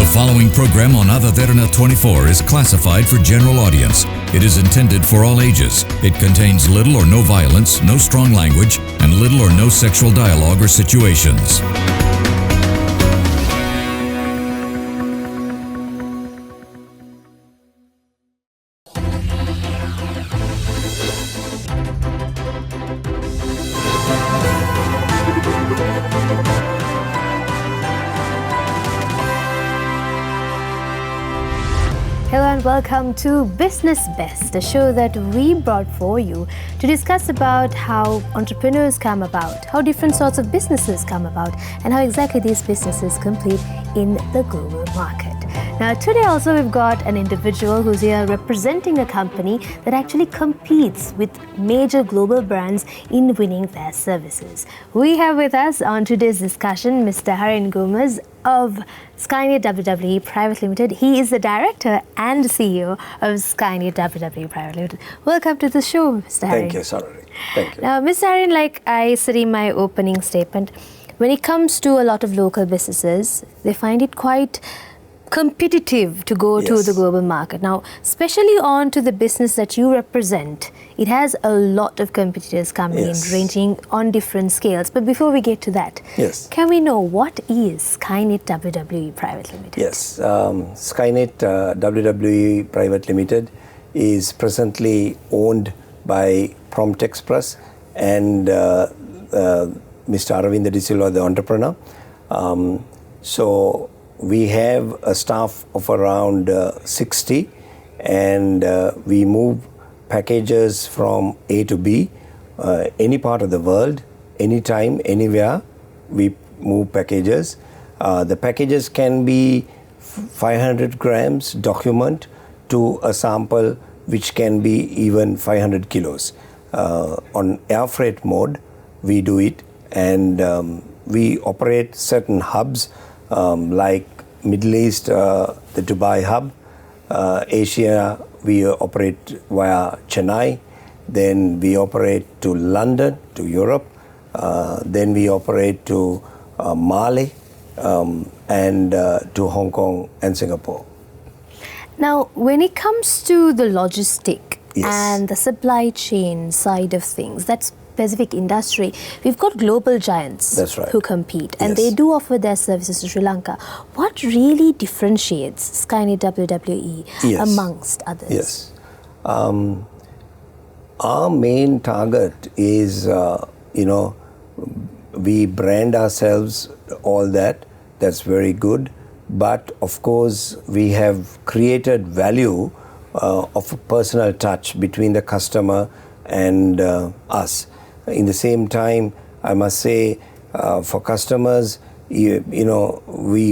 following program on Ada Derana 24 is classified for general audience. It is intended for all ages. It contains little or no violence, no strong language, and little or no sexual dialogue or situations. Hello and welcome to Business Best, a show that we brought for you to discuss about how entrepreneurs come about, how different sorts of businesses come about, and how exactly these businesses compete in the global market. Now today also we've got an individual who's here representing a company that actually competes with major global brands in winning their services. We have with us on today's discussion Mr. Harin Gomes of Skynet WWE Private Limited. He is the director and CEO of Skynet WWE Private Limited. Welcome to the show, Mr. Harin. Thank you, Sarari. Thank you. Now, Mr. Harin, like I said in my opening statement, when it comes to a lot of local businesses, they find it quite competitive to go to the global market. Now, especially on to the business that you represent, it has a lot of competitors coming in, ranging on different scales. But before we get to that, can we know what is Skynet WWE Private Limited? Yes, Skynet WWE Private Limited is presently owned by Prompt Express and Mr. Aravind De Silva, the entrepreneur. So we have a staff of around 60 and we move packages from A to B, any part of the world, anytime, anywhere, we move packages. The packages can be 500 grams document to a sample which can be even 500 kilos. On air freight mode, we do it, and we operate certain hubs like Middle East, the Dubai hub, Asia, we operate via Chennai, then we operate to London, to Europe, then we operate to Mali, and to Hong Kong and Singapore. Now, when it comes to the logistic and the supply chain side of things, that's specific industry, we've got global giants who compete, and they do offer their services to Sri Lanka. What really differentiates Skynet WWE amongst others? Yes. Our main target is, we brand ourselves, all that, that's very good. But of course, we have created value of a personal touch between the customer and us. In the same time, I must say, for customers, we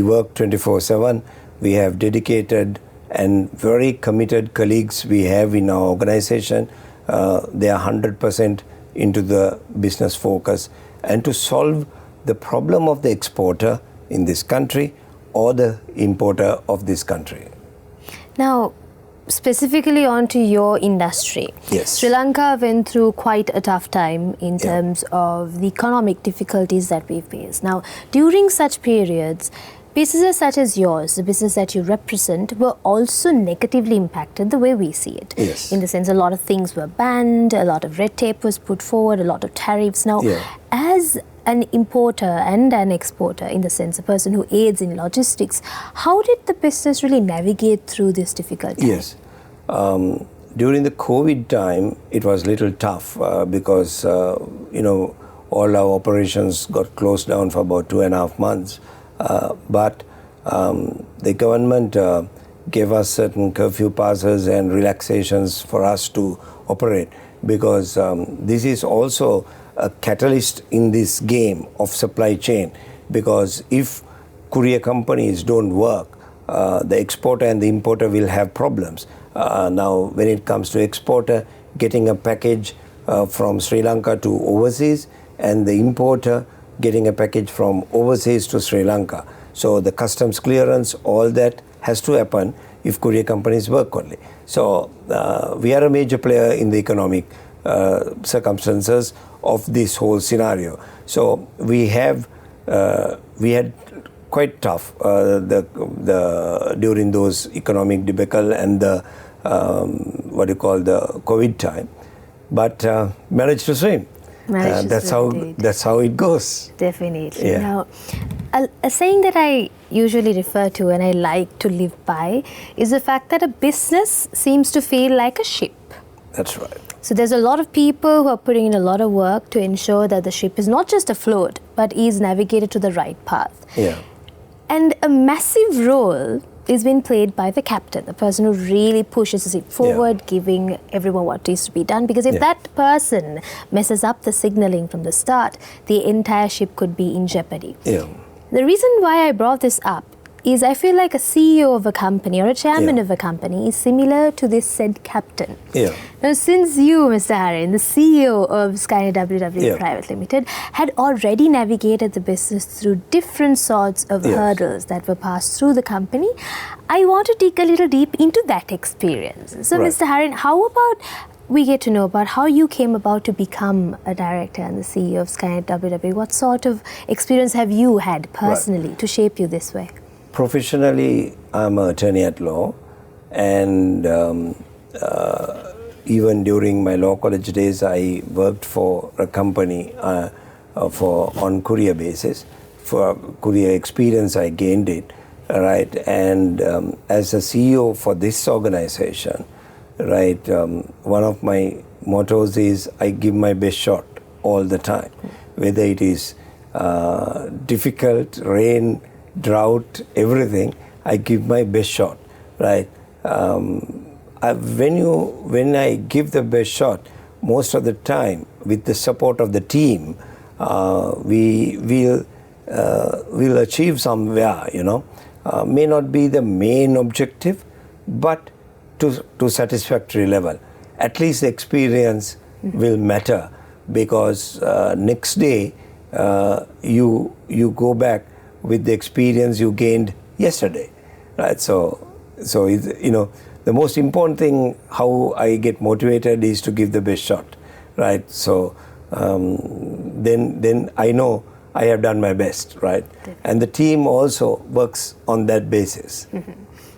work 24/7. We have dedicated and very committed colleagues we have in our organization. They are 100% into the business focus and to solve the problem of the exporter in this country or the importer of this country. Now, specifically onto your industry. Sri Lanka went through quite a tough time in terms of the economic difficulties that we face. Now, during such periods, businesses such as yours, the business that you represent, were also negatively impacted the way we see it. In the sense, a lot of things were banned, a lot of red tape was put forward, a lot of tariffs. Now, as an importer and an exporter, in the sense, a person who aids in logistics, how did the business really navigate through this difficult time? During the COVID time, it was a little tough because, all our operations got closed down for about 2.5 months. But the government gave us certain curfew passes and relaxations for us to operate, because this is also a catalyst in this game of supply chain, because if courier companies don't work, the exporter and the importer will have problems. Now, when it comes to exporter, getting a package from Sri Lanka to overseas, and the importer getting a package from overseas to Sri Lanka. So the customs clearance, all that has to happen if courier companies work only. So we are a major player in the economic circumstances of this whole scenario. So we had quite tough during those economic debacle and the what you call the COVID time, but managed to swim. That's how it goes. Definitely. Yeah. Now, a saying that I usually refer to and I like to live by is the fact that a business seems to feel like a ship. That's right. So there's a lot of people who are putting in a lot of work to ensure that the ship is not just afloat, but is navigated to the right path. Yeah. And a massive role is being played by the captain, the person who really pushes the ship forward, giving everyone what needs to be done. Because if that person messes up the signaling from the start, the entire ship could be in jeopardy. Yeah. The reason why I brought this up is I feel like a CEO of a company or a chairman of a company is similar to this said captain. Yeah. Now, since you, Mr. Harin, the CEO of Skynet WW Private Limited, had already navigated the business through different sorts of hurdles that were passed through the company, I want to dig a little deep into that experience. So, Mr. Harin, how about we get to know about how you came about to become a director and the CEO of Skynet WW? What sort of experience have you had personally to shape you this way? Professionally, I'm an attorney at law, and even during my law college days, I worked for a company on courier basis. For courier experience, I gained it, right? And as a CEO for this organization, right, one of my mottos is I give my best shot all the time, whether it is difficult, rain, drought, everything, I give my best shot, right? When I give the best shot, most of the time, with the support of the team, we will achieve somewhere, may not be the main objective, but to satisfactory level. At least the experience will matter, because next day you go back with the experience you gained yesterday, right? So the most important thing how I get motivated is to give the best shot, right? So then I know I have done my best, right? And the team also works on that basis.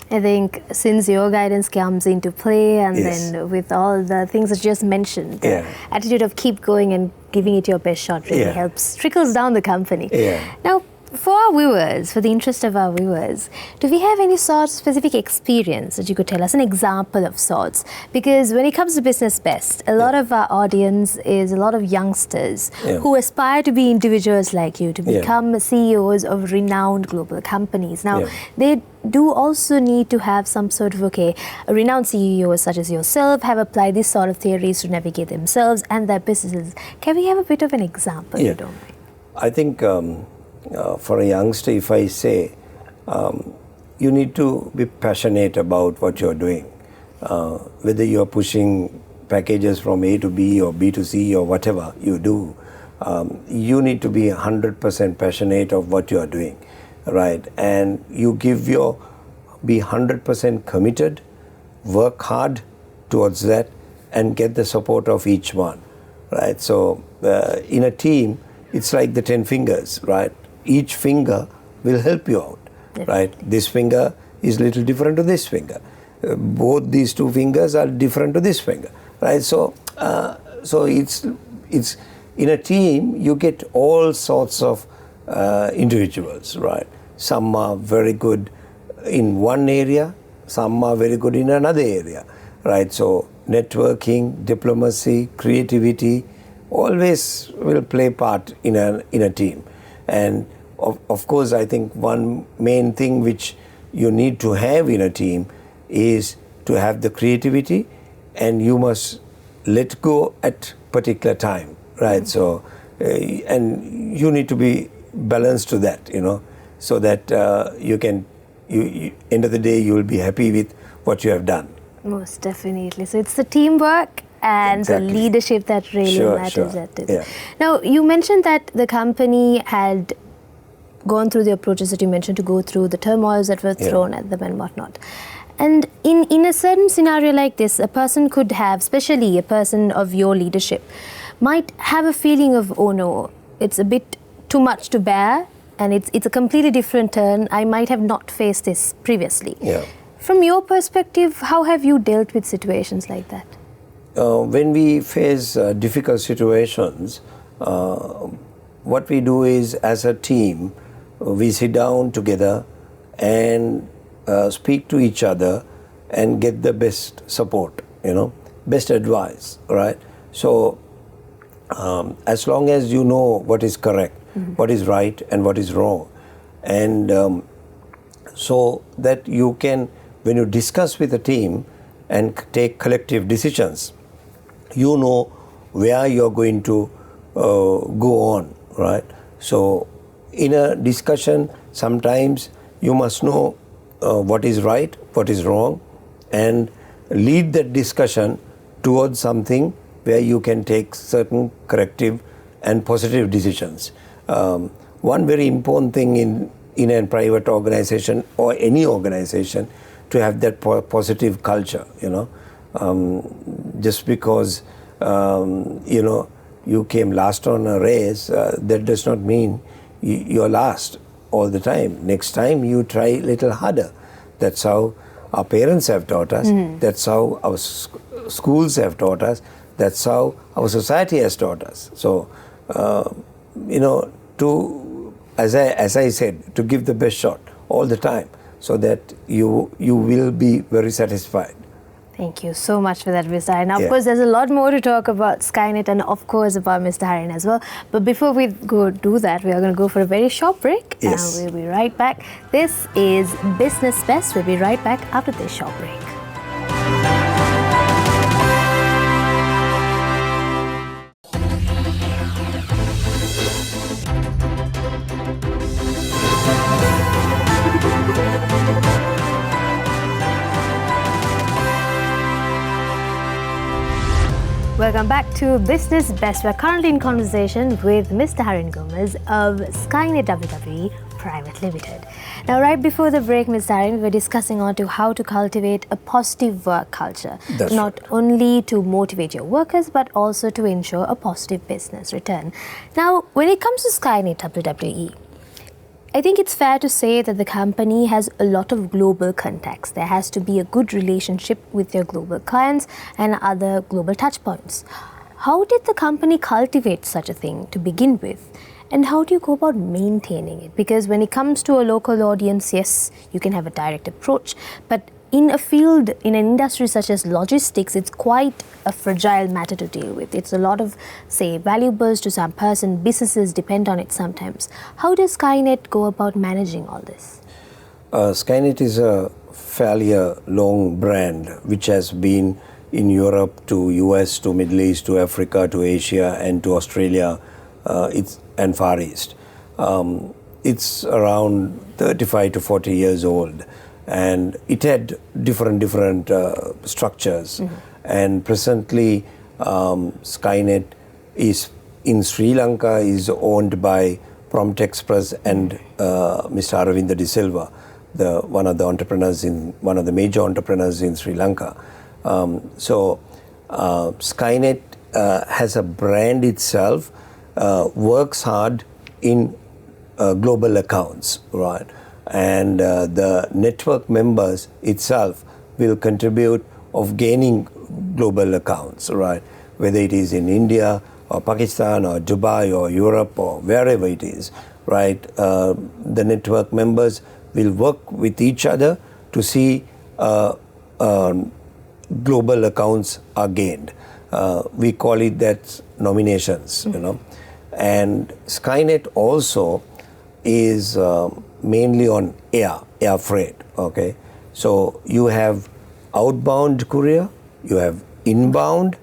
I think since your guidance comes into play, and then with all the things that you just mentioned, the attitude of keep going and giving it your best shot really helps, trickles down the company. Now, for our viewers, for the interest of our viewers, do we have any sort of specific experience that you could tell us, an example of sorts? Because when it comes to Business Best, a lot of our audience is a lot of youngsters who aspire to be individuals like you, to become CEOs of renowned global companies. Now, they do also need to have some sort of, a renowned CEOs such as yourself have applied these sort of theories to navigate themselves and their businesses. Can we have a bit of an example, if you don't mind? I think for a youngster, if I say, you need to be passionate about what you're doing. Whether you're pushing packages from A to B or B to C or whatever you do, you need to be 100% passionate of what you're doing, right? And you be 100% committed, work hard towards that, and get the support of each one, right? So in a team, it's like the 10 fingers, right? Each finger will help you out, right? This finger is little different to this finger. Both these two fingers are different to this finger, right? So it's in a team you get all sorts of individuals, right? Some are very good in one area, some are very good in another area, right? So networking, diplomacy, creativity always will play part in a team. And of course, I think one main thing which you need to have in a team is to have the creativity, and you must let go at particular time, right? So, and you need to be balanced to that, so that end of the day, you will be happy with what you have done. Most definitely. So it's the teamwork and the leadership that really matters at it. Now, you mentioned that the company had gone through the approaches that you mentioned to go through, the turmoils that were thrown at them and whatnot. And in a certain scenario like this, a person could have, especially a person of your leadership, might have a feeling of, oh no, it's a bit too much to bear. and it's a completely different turn. I might have not faced this previously. Yeah. From your perspective, how have you dealt with situations like that? When we face difficult situations, what we do is, as a team, we sit down together and speak to each other and get the best support, best advice, right? So as long as you know what is correct, what is right and what is wrong, and so that you can, when you discuss with the team and take collective decisions, you know where you're going to go on, right? So in a discussion, sometimes you must know what is right, what is wrong, and lead that discussion towards something where you can take certain corrective and positive decisions. One very important thing in a private organization or any organization, to have that positive culture, just because you came last on a race, that does not mean you're last all the time. Next time you try a little harder. That's how our parents have taught us. That's how our schools have taught us. That's how our society has taught us. So, as I said, to give the best shot all the time, so that you will be very satisfied. Thank you so much for that, Mr. Harin. Now, of course, there's a lot more to talk about Skynet and, of course, about Mr. Harin as well. But before we go do that, we are going to go for a very short break. Yes. And we'll be right back. This is Business Best. We'll be right back after this short break. Welcome back to Business Best. We're currently in conversation with Mr. Harin Gomes of Skynet WWE Private Limited. Now, right before the break, Mr. Harin, we were discussing on to how to cultivate a positive work culture. That's not right. only to motivate your workers, but also to ensure a positive business return. Now, when it comes to Skynet WWE, I think it's fair to say that the company has a lot of global contacts. There has to be a good relationship with your global clients and other global touchpoints. How did the company cultivate such a thing to begin with? And how do you go about maintaining it? Because when it comes to a local audience, yes, you can have a direct approach, but in a field, in an industry such as logistics, it's quite a fragile matter to deal with. It's a lot of, say, valuables to some person. Businesses depend on it sometimes. How does Skynet go about managing all this? Skynet is a fairly long brand which has been in Europe to US to Middle East to Africa to Asia and to Australia and Far East. It's around 35 to 40 years old. And it had different structures. And presently, Skynet is in Sri Lanka is owned by Prompt Express and Mr. Aravinda De Silva, one of the major entrepreneurs in Sri Lanka. So Skynet has a brand itself, works hard in global accounts, right? And the network members itself will contribute of gaining global accounts, right? Whether it is in India or Pakistan or Dubai or Europe or wherever it is, right? The network members will work with each other to see global accounts are gained. We call it that nominations, And Skynet also is mainly on air freight, okay? So you have outbound courier, you have inbound,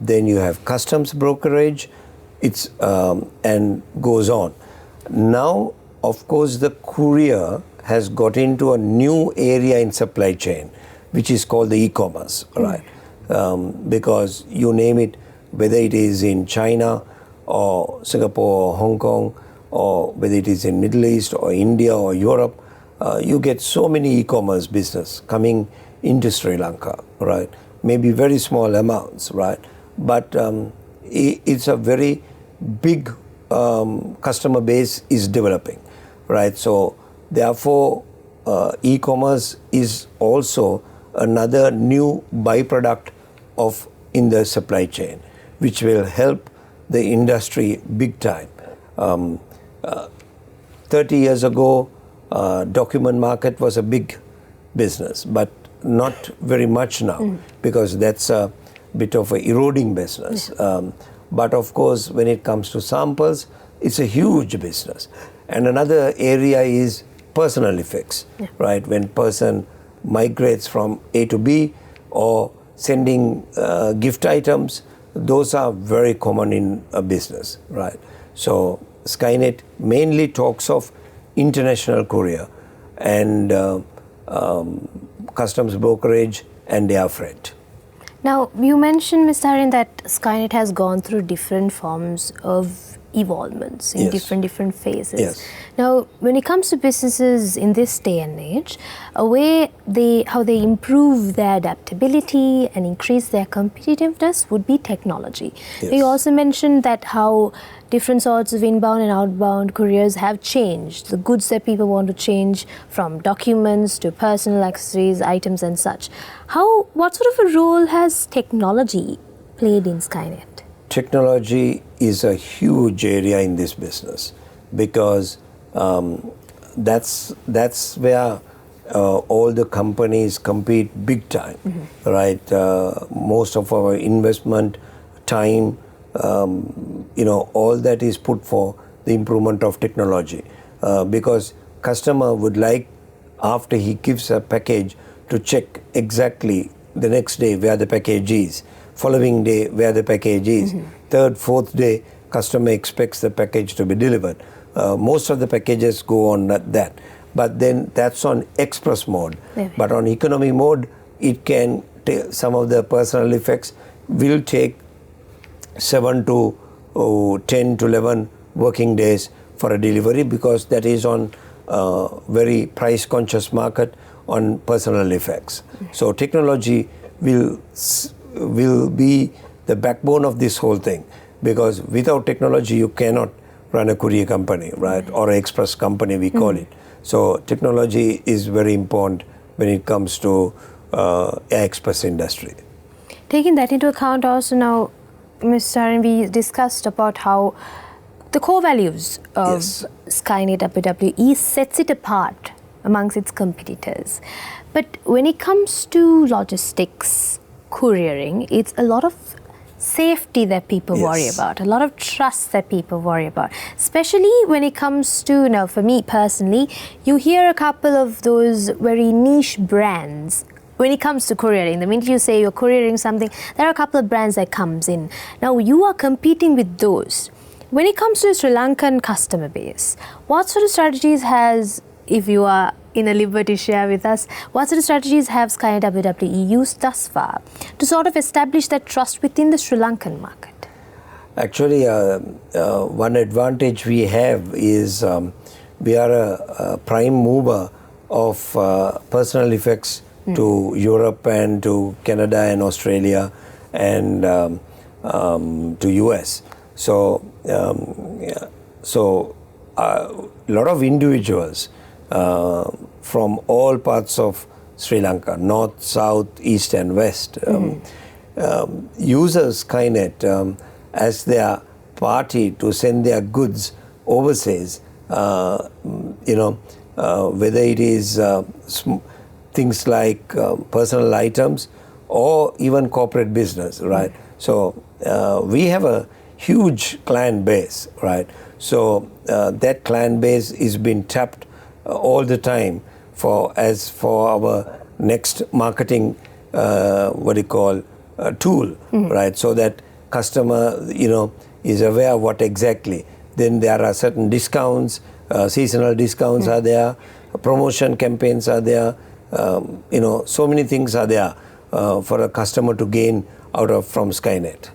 then you have customs brokerage, and goes on. Now, of course, the courier has got into a new area in supply chain, which is called the e-commerce, right? Because you name it, whether it is in China or Singapore or Hong Kong, or whether it is in Middle East or India or Europe, you get so many e-commerce business coming into Sri Lanka, right? Maybe very small amounts, right? But it's a very big customer base is developing. right? So therefore, e-commerce is also another new byproduct of in the supply chain, which will help the industry big time. 30 years ago, document market was a big business, but not very much now because that's a bit of a eroding business. But of course, when it comes to samples, it's a huge business. And another area is personal effects, right? When person migrates from A to B or sending gift items, those are very common in a business, right? So Skynet mainly talks of international courier and customs brokerage and air freight. Now, you mentioned, Mr. Harin, that Skynet has gone through different forms of evolvements in different phases. Yes. Now, when it comes to businesses in this day and age, how they improve their adaptability and increase their competitiveness would be technology. Yes. You also mentioned that how different sorts of inbound and outbound couriers have changed. The goods that people want to change from documents to personal accessories, items and such. What sort of a role has technology played in Skynet? Technology is a huge area in this business because that's where all the companies compete big time, right? Most of our investment, time, all that is put for the improvement of technology because customer would like after he gives a package to check exactly the next day where the package is, following day where the package is, third, fourth day customer expects the package to be delivered. Most of the packages go on that, but then that's on express mode. But on economy mode, it can some of the personal effects will take 7 to 10 to 11 working days for a delivery because that is on very price conscious market on personal effects. So technology will be the backbone of this whole thing because without technology you cannot run a courier company, right, or an express company we call it. So technology is very important when it comes to express industry. Taking that into account also now, Mr. Harin, we discussed about how the core values of Skynet WWE sets it apart amongst its competitors. But when it comes to logistics, couriering, it's a lot of safety that people worry about, a lot of trust that people worry about, especially when it comes to, now for me personally, you hear a couple of those very niche brands. When it comes to couriering, the minute you say you're couriering something, there are a couple of brands that comes in. Now you are competing with those. When it comes to the Sri Lankan customer base, what sort of strategies has, if you are in a liberty share with us, what sort of strategies have Skynet WWE used thus far to sort of establish that trust within the Sri Lankan market? Actually, one advantage we have is we are a prime mover of personal effects to Europe and to Canada and Australia and to US. So a lot of individuals from all parts of Sri Lanka, north, south, east and west, uses Skynet as their party to send their goods overseas, whether it is things like personal items or even corporate business, right? So we have a huge client base, right? So that client base is being tapped all the time for our next marketing tool, right? So that customer is aware of what exactly. Then there are certain discounts, seasonal discounts are there, promotion campaigns are there, so many things are there for a customer to gain from Skynet.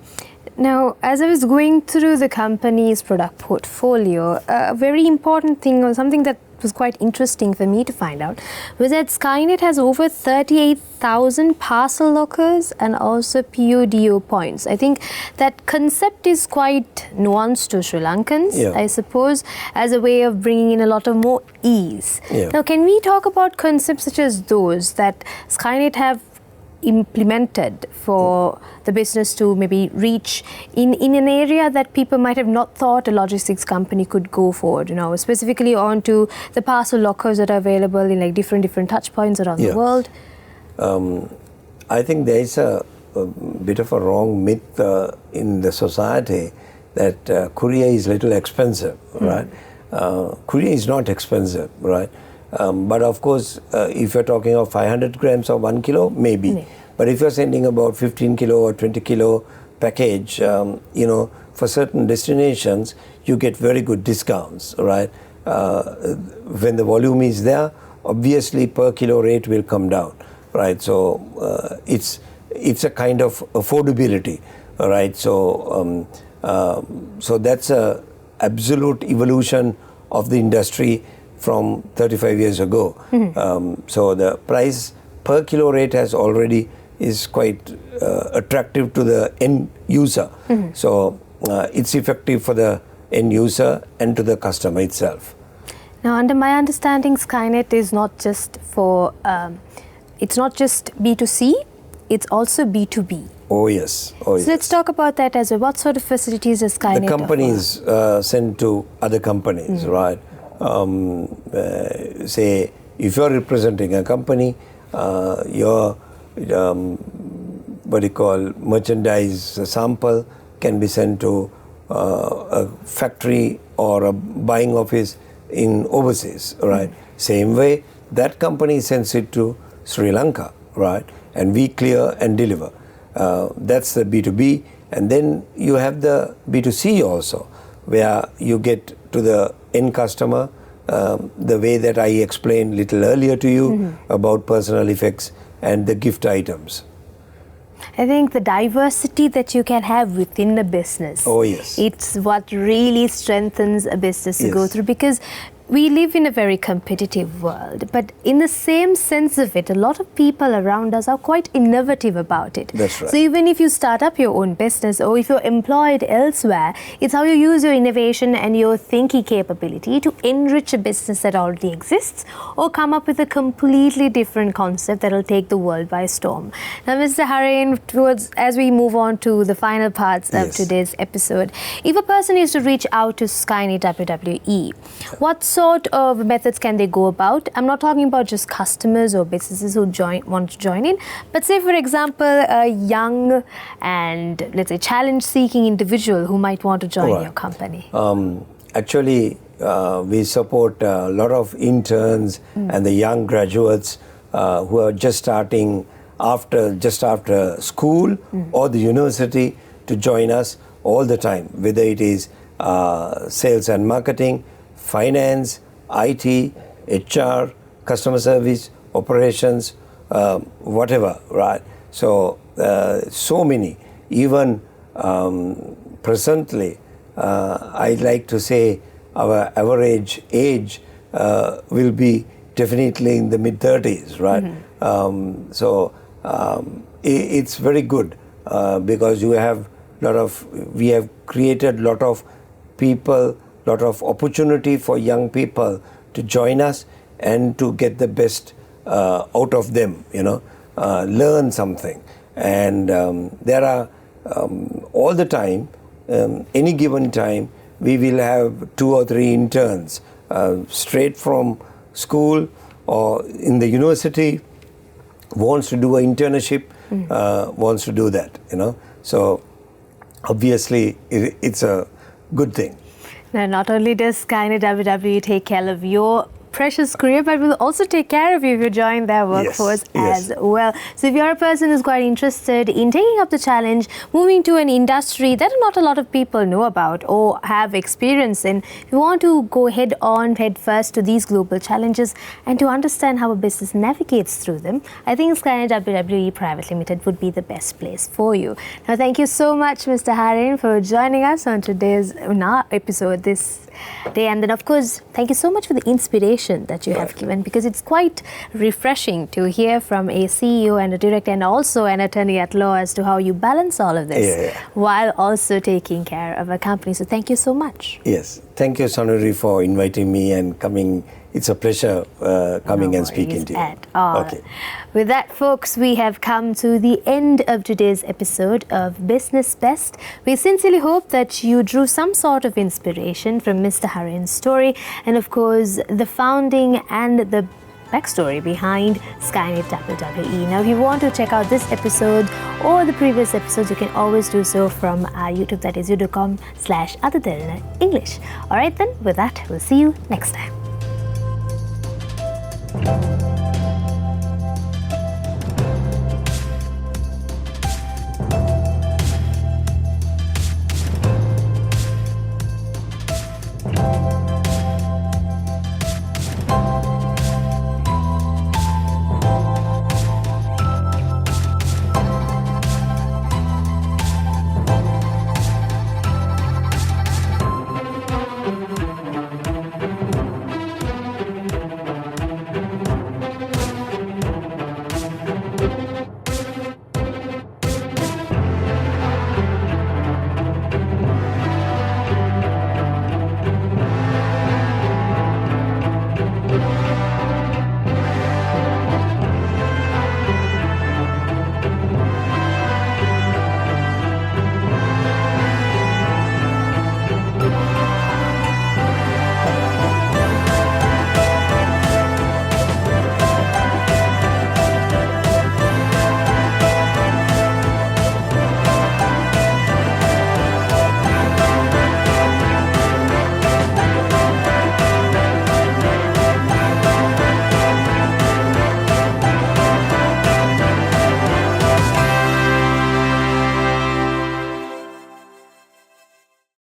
Now, as I was going through the company's product portfolio, a very important thing or something that was quite interesting for me to find out was that Skynet has over 38,000 parcel lockers and also PODO points. I think that concept is quite nuanced to Sri Lankans, I suppose, as a way of bringing in a lot of more ease. Now, can we talk about concepts such as those that Skynet have implemented for the business to maybe reach in an area that people might have not thought a logistics company could go for, specifically onto the parcel lockers that are available in like different touch points around the world? I think there is a bit of a wrong myth in the society that courier is little expensive, right? Courier is not expensive, right? But of course, if you're talking of 500 grams or 1 kilo, maybe. But if you're sending about 15 kilo or 20 kilo package, for certain destinations, you get very good discounts, right? When the volume is there, obviously per kilo rate will come down, right? So it's a kind of affordability, right? So that's a absolute evolution of the industry from 35 years ago. So the price per kilo rate is quite attractive to the end user. So it's effective for the end user and to the customer itself. Now, under my understanding, Skynet is not just for, it's not just B2C, it's also B2B. Oh yes. So let's talk about that as well. What sort of facilities does Skynet The companies send to other companies, right? Say, if you're representing a company, your merchandise sample can be sent to a factory or a buying office in overseas, right? Same way, that company sends it to Sri Lanka, right? And we clear and deliver. That's the B2B. And then you have the B2C also, where you get to the end customer the way that I explained little earlier to you about personal effects and the gift items. I think the diversity that you can have within a business, it's what really strengthens a business to go through, because we live in a very competitive world, but in the same sense of it, a lot of people around us are quite innovative about it. That's right. So even if you start up your own business or if you're employed elsewhere, it's how you use your innovation and your thinking capability to enrich a business that already exists or come up with a completely different concept that will take the world by storm. Now, Mr. Harin, as we move on to the final parts of today's episode, if a person is to reach out to Skynet WWE, what sort of methods can they go about? I'm not talking about just customers or businesses who want to join in, but say, for example, a young and, let's say, challenge-seeking individual who might want to join your company. Actually, we support a lot of interns and the young graduates who are just starting just after school or the university to join us all the time, whether it is sales and marketing, finance, IT, HR, customer service, operations, whatever, right? So, so many. Even presently, I'd like to say our average age will be definitely in the mid-30s, right? It's very good because we have created a lot of people, lot of opportunity for young people to join us and to get the best out of them, learn something. And there are all the time, any given time, we will have 2 or 3 interns straight from school or in the university, wants to do an internship, wants to do that, So obviously it's a good thing. Now, not only does Skynet WWE take care of your precious career, but will also take care of you if you join their workforce as well. So if you're a person who's quite interested in taking up the challenge, moving to an industry that not a lot of people know about or have experience in, if you want to go head first to these global challenges and to understand how a business navigates through them, I think Skynet WWE Private Limited would be the best place for you. Now, thank you so much, Mr. Harin, for joining us on today's episode. This day. And then, of course, thank you so much for the inspiration that you have given, because it's quite refreshing to hear from a CEO and a director and also an attorney at law as to how you balance all of this while also taking care of a company. So thank you so much. Yes. Thank you, Sonuri, for inviting me and coming. It's a pleasure coming and speaking to you. At all. Okay. With that, folks, we have come to the end of today's episode of Business Best. We sincerely hope that you drew some sort of inspiration from Mr. Harin's story and, of course, the founding and the backstory behind Skynet WWE. Now, if you want to check out this episode or the previous episodes, you can always do so from our YouTube, that is youtube.com/Derana English. All right, then, with that, we'll see you next time.